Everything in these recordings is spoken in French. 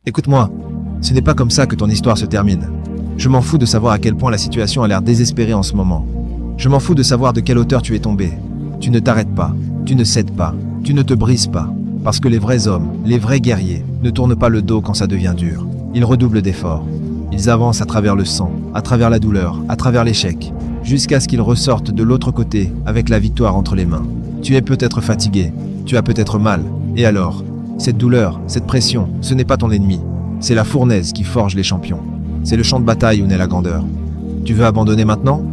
Écoute-moi, ce n'est pas comme ça que ton histoire se termine. Je m'en fous de savoir à quel point la situation a l'air désespérée en ce moment. Je m'en fous de savoir de quelle hauteur tu es tombé. Tu ne t'arrêtes pas, tu ne cèdes pas, tu ne te brises pas. Parce que les vrais hommes, les vrais guerriers, ne tournent pas le dos quand ça devient dur. Ils redoublent d'efforts. Ils avancent à travers le sang, à travers la douleur, à travers l'échec, jusqu'à ce qu'ils ressortent de l'autre côté avec la victoire entre les mains. Tu es peut-être fatigué, tu as peut-être mal. Et alors, cette douleur, cette pression, ce n'est pas ton ennemi. C'est la fournaise qui forge les champions. C'est le champ de bataille où naît la grandeur. Tu veux abandonner maintenant?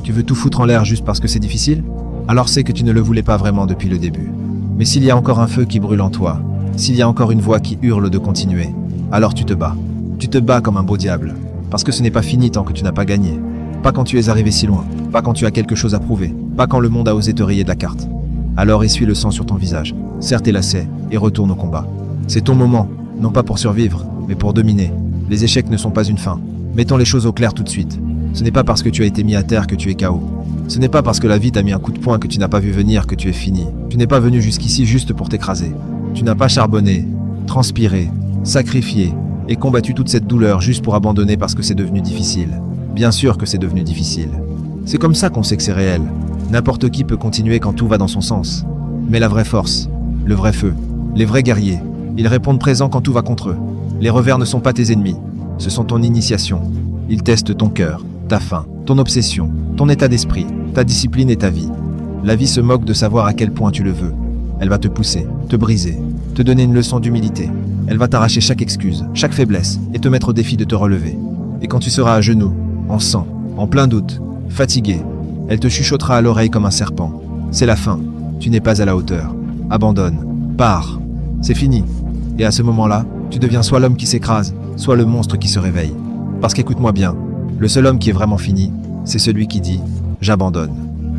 Tu veux tout foutre en l'air juste parce que c'est difficile? Alors c'est que tu ne le voulais pas vraiment depuis le début. Mais s'il y a encore un feu qui brûle en toi, s'il y a encore une voix qui hurle de continuer, alors tu te bats. Tu te bats comme un beau diable. Parce que ce n'est pas fini tant que tu n'as pas gagné. Pas quand tu es arrivé si loin. Pas quand tu as quelque chose à prouver. Pas quand le monde a osé te rayer de la carte. Alors essuie le sang sur ton visage. Serre tes lacets et retourne au combat. C'est ton moment, non pas pour survivre, mais pour dominer. Les échecs ne sont pas une fin. Mettons les choses au clair tout de suite. Ce n'est pas parce que tu as été mis à terre que tu es KO. Ce n'est pas parce que la vie t'a mis un coup de poing que tu n'as pas vu venir que tu es fini. Tu n'es pas venu jusqu'ici juste pour t'écraser. Tu n'as pas charbonné, transpiré, sacrifié et combattu toute cette douleur juste pour abandonner parce que c'est devenu difficile. Bien sûr que c'est devenu difficile. C'est comme ça qu'on sait que c'est réel. N'importe qui peut continuer quand tout va dans son sens. Mais la vraie force, le vrai feu, les vrais guerriers, ils répondent présent quand tout va contre eux. Les revers ne sont pas tes ennemis, ce sont ton initiation. Ils testent ton cœur, ta faim, ton obsession, ton état d'esprit, ta discipline et ta vie. La vie se moque de savoir à quel point tu le veux. Elle va te pousser, te briser, te donner une leçon d'humilité. Elle va t'arracher chaque excuse, chaque faiblesse, et te mettre au défi de te relever. Et quand tu seras à genoux, en sang, en plein doute, fatigué, elle te chuchotera à l'oreille comme un serpent. C'est la fin, tu n'es pas à la hauteur. Abandonne, pars, c'est fini. Et à ce moment-là, tu deviens soit l'homme qui s'écrase, soit le monstre qui se réveille. Parce qu'écoute-moi bien, le seul homme qui est vraiment fini, c'est celui qui dit « j'abandonne ».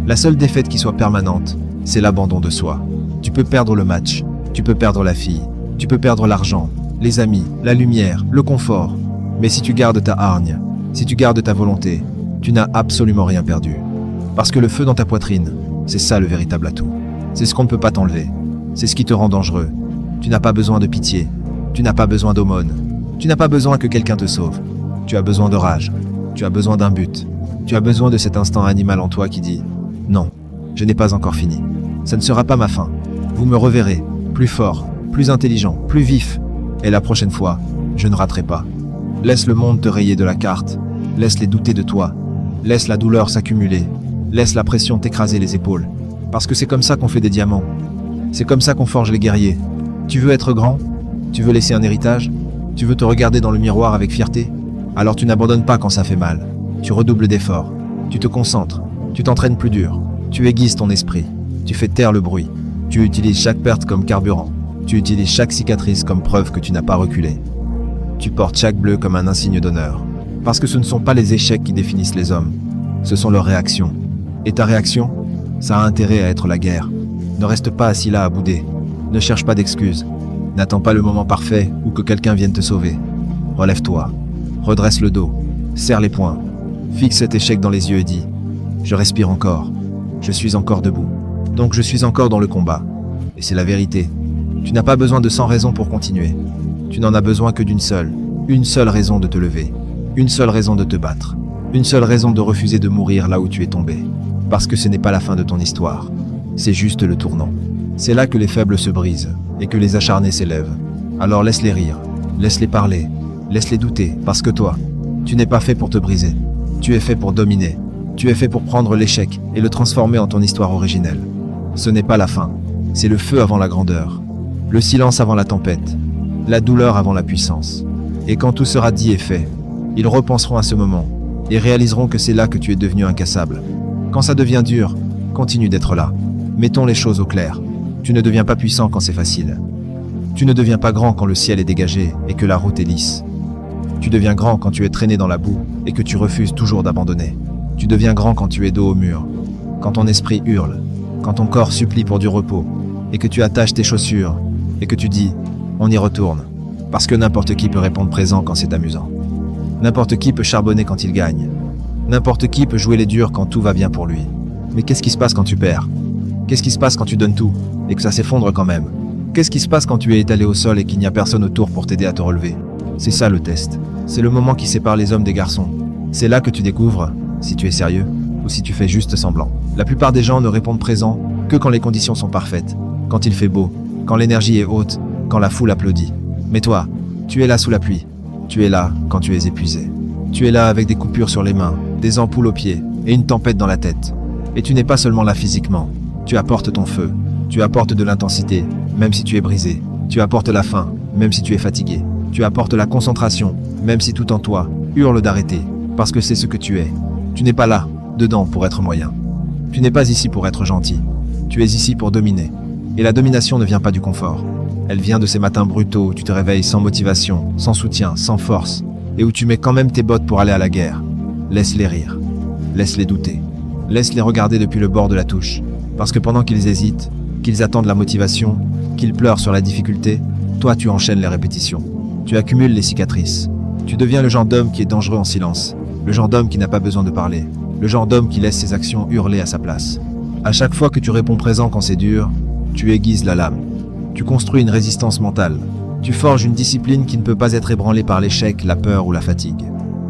La seule défaite qui soit permanente, c'est l'abandon de soi. Tu peux perdre le match, tu peux perdre la fille, tu peux perdre l'argent, les amis, la lumière, le confort. Mais si tu gardes ta hargne, si tu gardes ta volonté, tu n'as absolument rien perdu. Parce que le feu dans ta poitrine, c'est ça le véritable atout. C'est ce qu'on ne peut pas t'enlever. C'est ce qui te rend dangereux. Tu n'as pas besoin de pitié. Tu n'as pas besoin d'aumône. Tu n'as pas besoin que quelqu'un te sauve. Tu as besoin de rage. Tu as besoin d'un but. Tu as besoin de cet instinct animal en toi qui dit « Non, je n'ai pas encore fini. Ça ne sera pas ma fin. Vous me reverrez, plus fort, plus intelligent, plus vif. Et la prochaine fois, je ne raterai pas. » Laisse le monde te rayer de la carte. Laisse-les douter de toi. Laisse la douleur s'accumuler. Laisse la pression t'écraser les épaules. Parce que c'est comme ça qu'on fait des diamants. C'est comme ça qu'on forge les guerriers. Tu veux être grand? Tu veux laisser un héritage? Tu veux te regarder dans le miroir avec fierté? Alors tu n'abandonnes pas quand ça fait mal. Tu redoubles d'efforts. Tu te concentres. Tu t'entraînes plus dur. Tu aiguises ton esprit. Tu fais taire le bruit. Tu utilises chaque perte comme carburant. Tu utilises chaque cicatrice comme preuve que tu n'as pas reculé. Tu portes chaque bleu comme un insigne d'honneur. Parce que ce ne sont pas les échecs qui définissent les hommes. Ce sont leurs réactions. Et ta réaction, ça a intérêt à être la guerre. Ne reste pas assis là à bouder. Ne cherche pas d'excuses. N'attends pas le moment parfait ou que quelqu'un vienne te sauver. Relève-toi. Redresse le dos. Serre les poings. Fixe cet échec dans les yeux et dis « Je respire encore. Je suis encore debout. Donc je suis encore dans le combat. » Et c'est la vérité. Tu n'as pas besoin de 100 raisons pour continuer. Tu n'en as besoin que d'une seule. Une seule raison de te lever. Une seule raison de te battre. Une seule raison de refuser de mourir là où tu es tombé. Parce que ce n'est pas la fin de ton histoire. C'est juste le tournant. C'est là que les faibles se brisent et que les acharnés s'élèvent. Alors laisse-les rire, laisse-les parler, laisse-les douter, parce que toi, tu n'es pas fait pour te briser. Tu es fait pour dominer. Tu es fait pour prendre l'échec et le transformer en ton histoire originelle. Ce n'est pas la fin, c'est le feu avant la grandeur, le silence avant la tempête, la douleur avant la puissance. Et quand tout sera dit et fait, ils repenseront à ce moment et réaliseront que c'est là que tu es devenu incassable. Quand ça devient dur, continue d'être là. Mettons les choses au clair. Tu ne deviens pas puissant quand c'est facile. Tu ne deviens pas grand quand le ciel est dégagé et que la route est lisse. Tu deviens grand quand tu es traîné dans la boue et que tu refuses toujours d'abandonner. Tu deviens grand quand tu es dos au mur, quand ton esprit hurle, quand ton corps supplie pour du repos et que tu attaches tes chaussures et que tu dis « on y retourne ». Parce que n'importe qui peut répondre présent quand c'est amusant. N'importe qui peut charbonner quand il gagne. N'importe qui peut jouer les durs quand tout va bien pour lui. Mais qu'est-ce qui se passe quand tu perds? Qu'est-ce qui se passe quand tu donnes tout et que ça s'effondre quand même? Qu'est-ce qui se passe quand tu es étalé au sol et qu'il n'y a personne autour pour t'aider à te relever? C'est ça le test. C'est le moment qui sépare les hommes des garçons. C'est là que tu découvres si tu es sérieux ou si tu fais juste semblant. La plupart des gens ne répondent présent que quand les conditions sont parfaites, quand il fait beau, quand l'énergie est haute, quand la foule applaudit. Mais toi, tu es là sous la pluie. Tu es là quand tu es épuisé. Tu es là avec des coupures sur les mains, des ampoules aux pieds et une tempête dans la tête. Et tu n'es pas seulement là physiquement. Tu apportes ton feu. Tu apportes de l'intensité, même si tu es brisé. Tu apportes la faim, même si tu es fatigué. Tu apportes la concentration, même si tout en toi hurle d'arrêter, parce que c'est ce que tu es. Tu n'es pas là, dedans, pour être moyen. Tu n'es pas ici pour être gentil. Tu es ici pour dominer. Et la domination ne vient pas du confort. Elle vient de ces matins brutaux où tu te réveilles sans motivation, sans soutien, sans force, et où tu mets quand même tes bottes pour aller à la guerre. Laisse-les rire. Laisse-les douter. Laisse-les regarder depuis le bord de la touche. Parce que pendant qu'ils hésitent, qu'ils attendent la motivation, qu'ils pleurent sur la difficulté, toi tu enchaînes les répétitions. Tu accumules les cicatrices. Tu deviens le genre d'homme qui est dangereux en silence. Le genre d'homme qui n'a pas besoin de parler. Le genre d'homme qui laisse ses actions hurler à sa place. À chaque fois que tu réponds présent quand c'est dur, tu aiguises la lame. Tu construis une résistance mentale. Tu forges une discipline qui ne peut pas être ébranlée par l'échec, la peur ou la fatigue.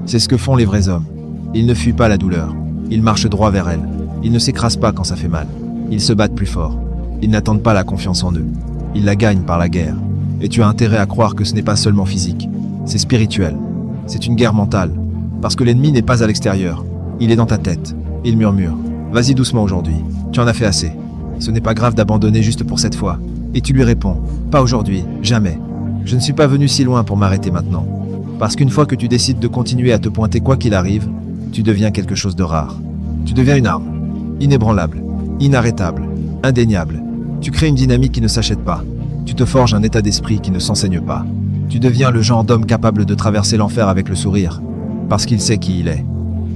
C'est ce que font les vrais hommes. Ils ne fuient pas la douleur. Ils marchent droit vers elle. Ils ne s'écrasent pas quand ça fait mal. Ils se battent plus fort. Ils n'attendent pas la confiance en eux. Ils la gagnent par la guerre. Et tu as intérêt à croire que ce n'est pas seulement physique. C'est spirituel. C'est une guerre mentale. Parce que l'ennemi n'est pas à l'extérieur. Il est dans ta tête. Il murmure. Vas-y doucement aujourd'hui. Tu en as fait assez. Ce n'est pas grave d'abandonner juste pour cette fois. Et tu lui réponds. Pas aujourd'hui. Jamais. Je ne suis pas venu si loin pour m'arrêter maintenant. Parce qu'une fois que tu décides de continuer à te pointer quoi qu'il arrive, tu deviens quelque chose de rare. Tu deviens une arme. Inébranlable. Inarrêtable. Indéniable. Tu crées une dynamique qui ne s'achète pas. Tu te forges un état d'esprit qui ne s'enseigne pas. Tu deviens le genre d'homme capable de traverser l'enfer avec le sourire. Parce qu'il sait qui il est.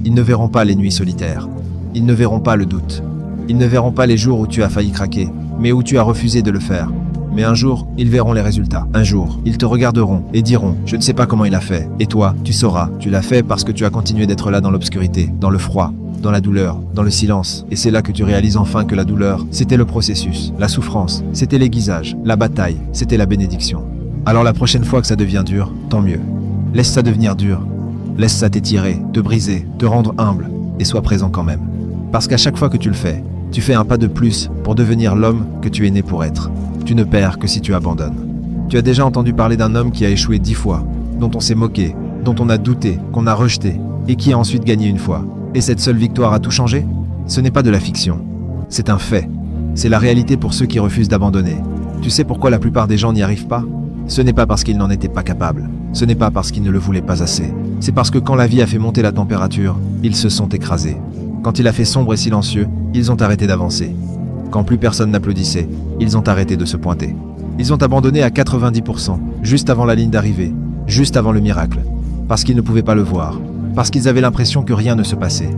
Ils ne verront pas les nuits solitaires. Ils ne verront pas le doute. Ils ne verront pas les jours où tu as failli craquer, mais où tu as refusé de le faire. Mais un jour, ils verront les résultats. Un jour, ils te regarderont et diront « Je ne sais pas comment il a fait ». Et toi, tu sauras. Tu l'as fait parce que tu as continué d'être là dans l'obscurité, dans le froid, dans la douleur, dans le silence. Et c'est là que tu réalises enfin que la douleur, c'était le processus. La souffrance, c'était l'aiguisage. La bataille, c'était la bénédiction. Alors la prochaine fois que ça devient dur, tant mieux. Laisse ça devenir dur. Laisse ça t'étirer, te briser, te rendre humble. Et sois présent quand même. Parce qu'à chaque fois que tu le fais, tu fais un pas de plus pour devenir l'homme que tu es né pour être. Tu ne perds que si tu abandonnes. Tu as déjà entendu parler d'un homme qui a échoué 10 fois, dont on s'est moqué, dont on a douté, qu'on a rejeté, et qui a ensuite gagné une fois. Et cette seule victoire a tout changé? Ce n'est pas de la fiction. C'est un fait. C'est la réalité pour ceux qui refusent d'abandonner. Tu sais pourquoi la plupart des gens n'y arrivent pas? Ce n'est pas parce qu'ils n'en étaient pas capables. Ce n'est pas parce qu'ils ne le voulaient pas assez. C'est parce que quand la vie a fait monter la température, ils se sont écrasés. Quand il a fait sombre et silencieux, ils ont arrêté d'avancer. Quand plus personne n'applaudissait, ils ont arrêté de se pointer. Ils ont abandonné à 90%, juste avant la ligne d'arrivée, juste avant le miracle. Parce qu'ils ne pouvaient pas le voir. Parce qu'ils avaient l'impression que rien ne se passait.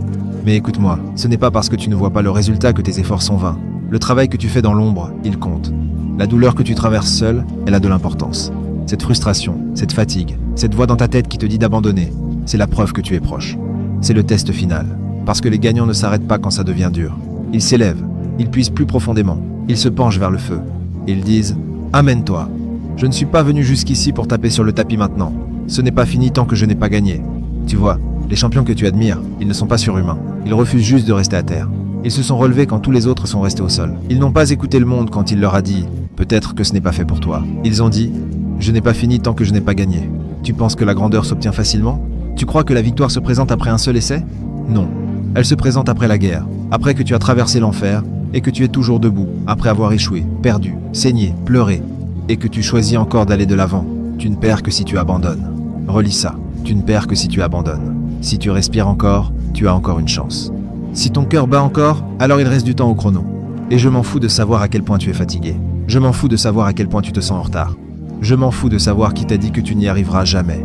Mais écoute-moi, ce n'est pas parce que tu ne vois pas le résultat que tes efforts sont vains. Le travail que tu fais dans l'ombre, il compte. La douleur que tu traverses seule, elle a de l'importance. Cette frustration, cette fatigue, cette voix dans ta tête qui te dit d'abandonner, c'est la preuve que tu es proche. C'est le test final. Parce que les gagnants ne s'arrêtent pas quand ça devient dur. Ils s'élèvent, ils puisent plus profondément, ils se penchent vers le feu. Ils disent « Amène-toi. Je ne suis pas venu jusqu'ici pour taper sur le tapis maintenant. Ce n'est pas fini tant que je n'ai pas gagné. » Tu vois, les champions que tu admires, ils ne sont pas surhumains. Ils refusent juste de rester à terre. Ils se sont relevés quand tous les autres sont restés au sol. Ils n'ont pas écouté le monde quand il leur a dit « Peut-être que ce n'est pas fait pour toi. » Ils ont dit « Je n'ai pas fini tant que je n'ai pas gagné. » Tu penses que la grandeur s'obtient facilement? Tu crois que la victoire se présente après un seul essai? Non. Elle se présente après la guerre, après que tu as traversé l'enfer et que tu es toujours debout, après avoir échoué, perdu, saigné, pleuré, et que tu choisis encore d'aller de l'avant. Tu ne perds que si tu abandonnes. Relis ça. Tu ne perds que si tu abandonnes. Si tu respires encore, tu as encore une chance. Si ton cœur bat encore, alors il reste du temps au chrono. Et je m'en fous de savoir à quel point tu es fatigué. Je m'en fous de savoir à quel point tu te sens en retard. Je m'en fous de savoir qui t'a dit que tu n'y arriveras jamais.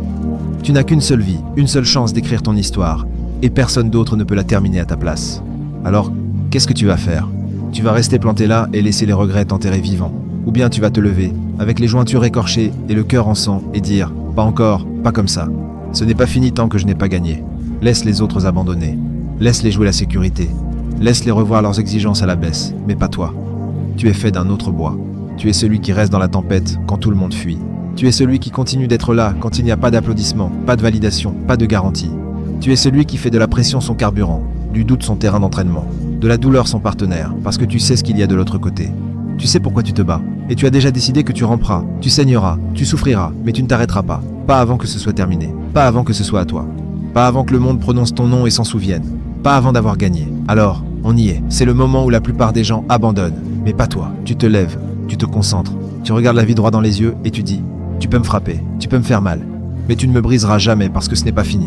Tu n'as qu'une seule vie, une seule chance d'écrire ton histoire, et personne d'autre ne peut la terminer à ta place. Alors, qu'est-ce que tu vas faire? Tu vas rester planté là et laisser les regrets t'enterrer vivant. Ou bien tu vas te lever, avec les jointures écorchées et le cœur en sang, et dire « Pas encore, pas comme ça. Ce n'est pas fini tant que je n'ai pas gagné. Laisse les autres abandonner. Laisse-les jouer la sécurité. Laisse-les revoir leurs exigences à la baisse, mais pas toi. Tu es fait d'un autre bois. Tu es celui qui reste dans la tempête quand tout le monde fuit. Tu es celui qui continue d'être là quand il n'y a pas d'applaudissements, pas de validation, pas de garantie. Tu es celui qui fait de la pression son carburant, du doute son terrain d'entraînement, de la douleur son partenaire, parce que tu sais ce qu'il y a de l'autre côté. Tu sais pourquoi tu te bats, et tu as déjà décidé que tu ramperas, tu saigneras, tu souffriras, mais tu ne t'arrêteras pas. Pas avant que ce soit terminé, pas avant que ce soit à toi. Pas avant que le monde prononce ton nom et s'en souvienne. Pas avant d'avoir gagné. Alors, on y est. C'est le moment où la plupart des gens abandonnent. Mais pas toi. Tu te lèves, tu te concentres, tu regardes la vie droit dans les yeux et tu dis « Tu peux me frapper, tu peux me faire mal, mais tu ne me briseras jamais parce que ce n'est pas fini.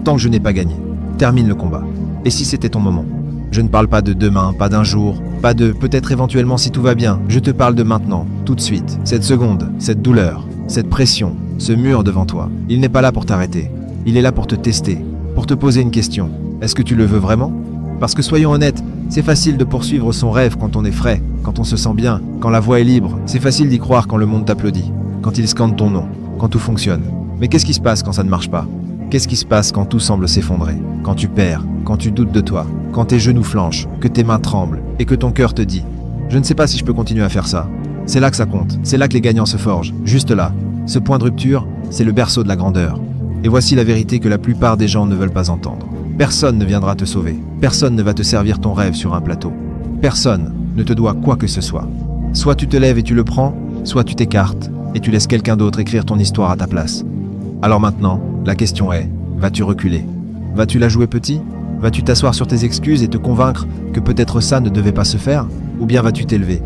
Tant que je n'ai pas gagné. Termine le combat. Et si c'était ton moment ? Je ne parle pas de demain, pas d'un jour, pas de peut-être éventuellement si tout va bien. Je te parle de maintenant, tout de suite. Cette seconde, cette douleur, cette pression, ce mur devant toi. Il n'est pas là pour t'arrêter. Il est là pour te tester, pour te poser une question. Est-ce que tu le veux vraiment ? Parce que soyons honnêtes, c'est facile de poursuivre son rêve quand on est frais, quand on se sent bien, quand la voie est libre. C'est facile d'y croire quand le monde t'applaudit, quand il scande ton nom, quand tout fonctionne. Mais qu'est-ce qui se passe quand ça ne marche pas ? Qu'est-ce qui se passe quand tout semble s'effondrer ? Quand tu perds, quand tu doutes de toi, quand tes genoux flanchent, que tes mains tremblent et que ton cœur te dit « Je ne sais pas si je peux continuer à faire ça ». C'est là que ça compte, c'est là que les gagnants se forgent, juste là. Ce point de rupture, c'est le berceau de la grandeur. Et voici la vérité que la plupart des gens ne veulent pas entendre. Personne ne viendra te sauver. Personne ne va te servir ton rêve sur un plateau. Personne ne te doit quoi que ce soit. Soit tu te lèves et tu le prends, soit tu t'écartes et tu laisses quelqu'un d'autre écrire ton histoire à ta place. Alors maintenant, la question est, vas-tu reculer ? Vas-tu la jouer petit ? Vas-tu t'asseoir sur tes excuses et te convaincre que peut-être ça ne devait pas se faire ? Ou bien vas-tu t'élever ?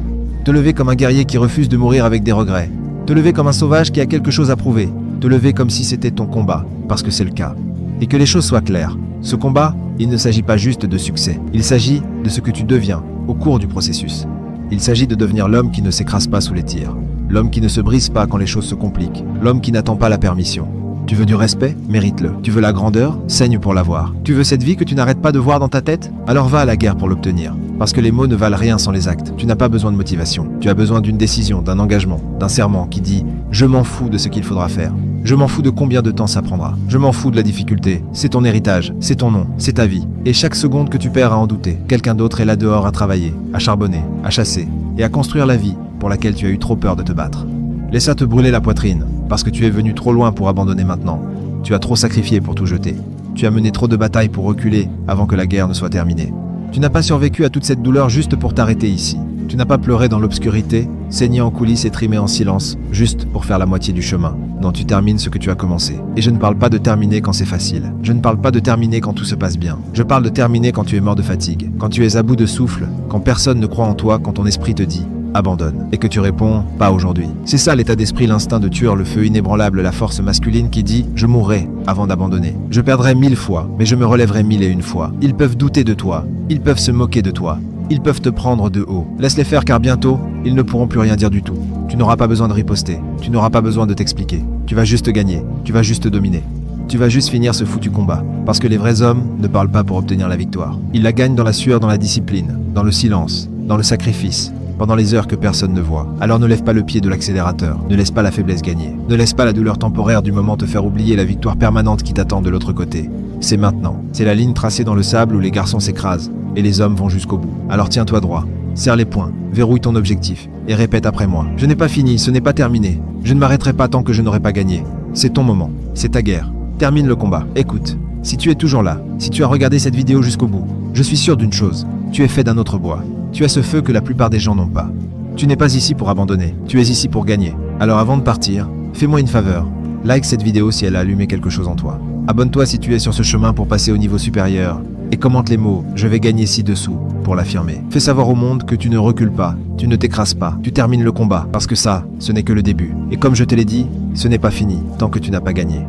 Te lever comme un guerrier qui refuse de mourir avec des regrets. Te lever comme un sauvage qui a quelque chose à prouver. Te lever comme si c'était ton combat, parce que c'est le cas. Et que les choses soient claires. Ce combat, il ne s'agit pas juste de succès. Il s'agit de ce que tu deviens au cours du processus. Il s'agit de devenir l'homme qui ne s'écrase pas sous les tirs. L'homme qui ne se brise pas quand les choses se compliquent. L'homme qui n'attend pas la permission. Tu veux du respect ? Mérite-le. Tu veux la grandeur ? Saigne pour l'avoir. Tu veux cette vie que tu n'arrêtes pas de voir dans ta tête ? Alors va à la guerre pour l'obtenir. Parce que les mots ne valent rien sans les actes. Tu n'as pas besoin de motivation. Tu as besoin d'une décision, d'un engagement, d'un serment qui dit « Je m'en fous de ce qu'il faudra faire. Je m'en fous de combien de temps ça prendra. Je m'en fous de la difficulté. C'est ton héritage, c'est ton nom, c'est ta vie. Et chaque seconde que tu perds à en douter, quelqu'un d'autre est là dehors à travailler, à charbonner, à chasser et à construire la vie pour laquelle tu as eu trop peur de te battre. Laisse ça te brûler la poitrine, parce que tu es venu trop loin pour abandonner maintenant. Tu as trop sacrifié pour tout jeter. Tu as mené trop de batailles pour reculer avant que la guerre ne soit terminée. Tu n'as pas survécu à toute cette douleur juste pour t'arrêter ici. Tu n'as pas pleuré dans l'obscurité, saigné en coulisses et trimé en silence, juste pour faire la moitié du chemin. Non, tu termines ce que tu as commencé. Et je ne parle pas de terminer quand c'est facile. Je ne parle pas de terminer quand tout se passe bien. Je parle de terminer quand tu es mort de fatigue, quand tu es à bout de souffle, quand personne ne croit en toi, quand ton esprit te dit « abandonne » et que tu réponds « pas aujourd'hui ». C'est ça l'état d'esprit, l'instinct de tueur, le feu inébranlable, la force masculine qui dit « je mourrai avant d'abandonner. Je perdrai 1000 fois, mais je me relèverai 1001 fois. Ils peuvent douter de toi, ils peuvent se moquer de toi. Ils peuvent te prendre de haut. Laisse-les faire car bientôt, ils ne pourront plus rien dire du tout. Tu n'auras pas besoin de riposter. Tu n'auras pas besoin de t'expliquer. Tu vas juste gagner. Tu vas juste dominer. Tu vas juste finir ce foutu combat. Parce que les vrais hommes ne parlent pas pour obtenir la victoire. Ils la gagnent dans la sueur, dans la discipline, dans le silence, dans le sacrifice, pendant les heures que personne ne voit. Alors ne lève pas le pied de l'accélérateur. Ne laisse pas la faiblesse gagner. Ne laisse pas la douleur temporaire du moment te faire oublier la victoire permanente qui t'attend de l'autre côté. C'est maintenant. C'est la ligne tracée dans le sable où les garçons s'écrasent et les hommes vont jusqu'au bout. Alors tiens-toi droit, serre les poings, verrouille ton objectif et répète après moi. Je n'ai pas fini, ce n'est pas terminé. Je ne m'arrêterai pas tant que je n'aurai pas gagné. C'est ton moment, c'est ta guerre. Termine le combat. Écoute, si tu es toujours là, si tu as regardé cette vidéo jusqu'au bout, je suis sûr d'une chose, tu es fait d'un autre bois. Tu as ce feu que la plupart des gens n'ont pas. Tu n'es pas ici pour abandonner, tu es ici pour gagner. Alors avant de partir, fais-moi une faveur. Like cette vidéo si elle a allumé quelque chose en toi. Abonne-toi si tu es sur ce chemin pour passer au niveau supérieur. Et commente les mots « Je vais gagner ci-dessous » pour l'affirmer. Fais savoir au monde que tu ne recules pas, tu ne t'écrases pas, tu termines le combat. Parce que ça, ce n'est que le début. Et comme je te l'ai dit, ce n'est pas fini tant que tu n'as pas gagné.